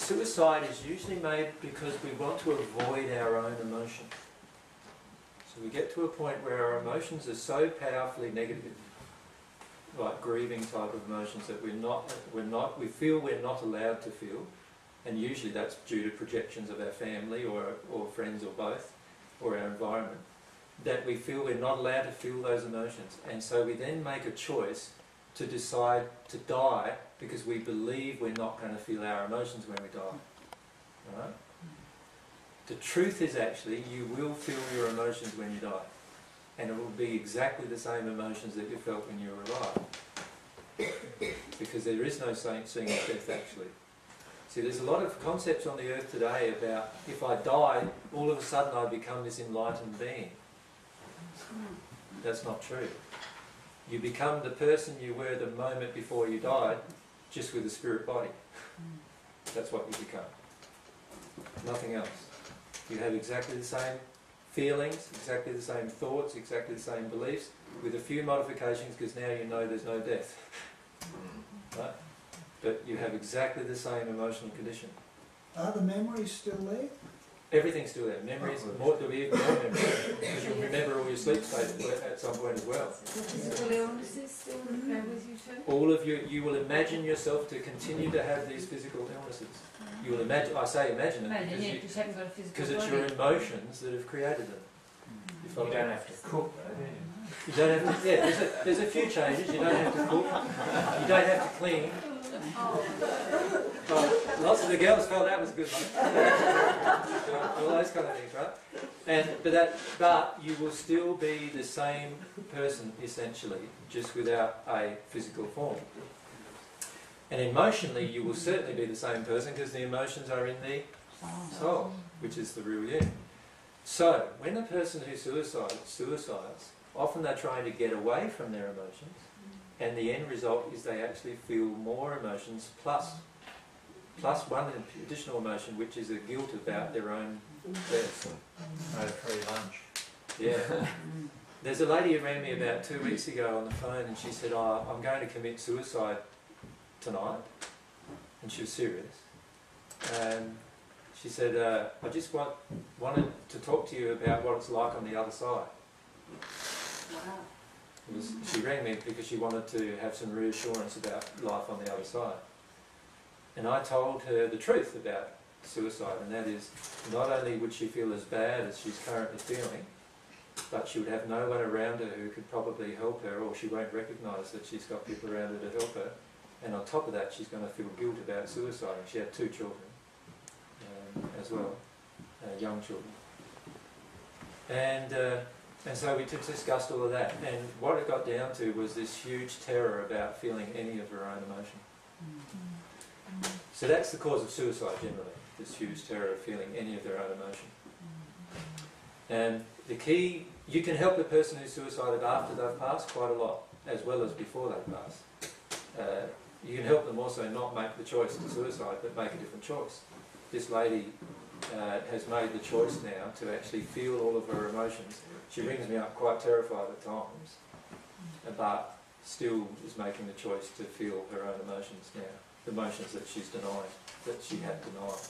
suicide is usually made because we want to avoid our own emotions. So we get to a point where our emotions are so powerfully negative, like grieving type of emotions, that we feel we're not allowed to feel, and usually that's due to projections of our family or friends or both, or our environment, that we feel we're not allowed to feel those emotions. And so we then make a choice to decide to die because we believe we're not going to feel our emotions when we die. Right? The truth is actually you will feel your emotions when you die. And it will be exactly the same emotions that you felt when you were alive. Because there is no seeing of death actually. See, there's a lot of concepts on the earth today about if I die, all of a sudden I become this enlightened being. That's not true. You become the person you were the moment before you died, just with a spirit body. That's what you become. Nothing else. You have exactly the same feelings, exactly the same thoughts, exactly the same beliefs, with a few modifications because now you know there's no death. Right? But you have exactly the same emotional condition. Are the memories still there? Everything's still there. Memories, there'll be even more memories. Because you'll remember all your sleep states at some point as well. Physical illnesses still go with you too? All of you will imagine yourself to continue to have these physical illnesses. You will imagine, I say imagine it, because it's your emotions that have created them. You don't have to cook, You don't have to, yeah, there's a few changes. You don't have to cook, you don't have to clean. Lots of the girls felt that was good. All those kind of things, right? But you will still be the same person essentially, just without a physical form. And emotionally, you will certainly be the same person because the emotions are in the soul, which is the real you. So, when a person who suicides, often they're trying to get away from their emotions, and the end result is they actually feel more emotions plus one additional emotion, which is a guilt about their own death. No free lunch. Yeah. There's a lady who rang me about 2 weeks ago on the phone, and she said, "Oh, I'm going to commit suicide tonight," and she was serious. And she said, "I just wanted to talk to you about what it's like on the other side." Wow. She rang me because she wanted to have some reassurance about life on the other side. And I told her the truth about suicide, and that is, not only would she feel as bad as she's currently feeling, but she would have no one around her who could probably help her, or she won't recognise that she's got people around her to help her. And on top of that, she's going to feel guilt about suicide. And she had 2 children as well, young children. And so we discussed all of that. And what it got down to was this huge terror about feeling any of her own emotion. So that's the cause of suicide generally, this huge terror of feeling any of their own emotion. And the key, you can help a person who's suicided after they've passed quite a lot, as well as before they pass. You can help them also not make the choice to suicide, but make a different choice. This lady has made the choice now to actually feel all of her emotions. She rings me up quite terrified at times, but still is making the choice to feel her own emotions now. The emotions that she's denied, that she had denied.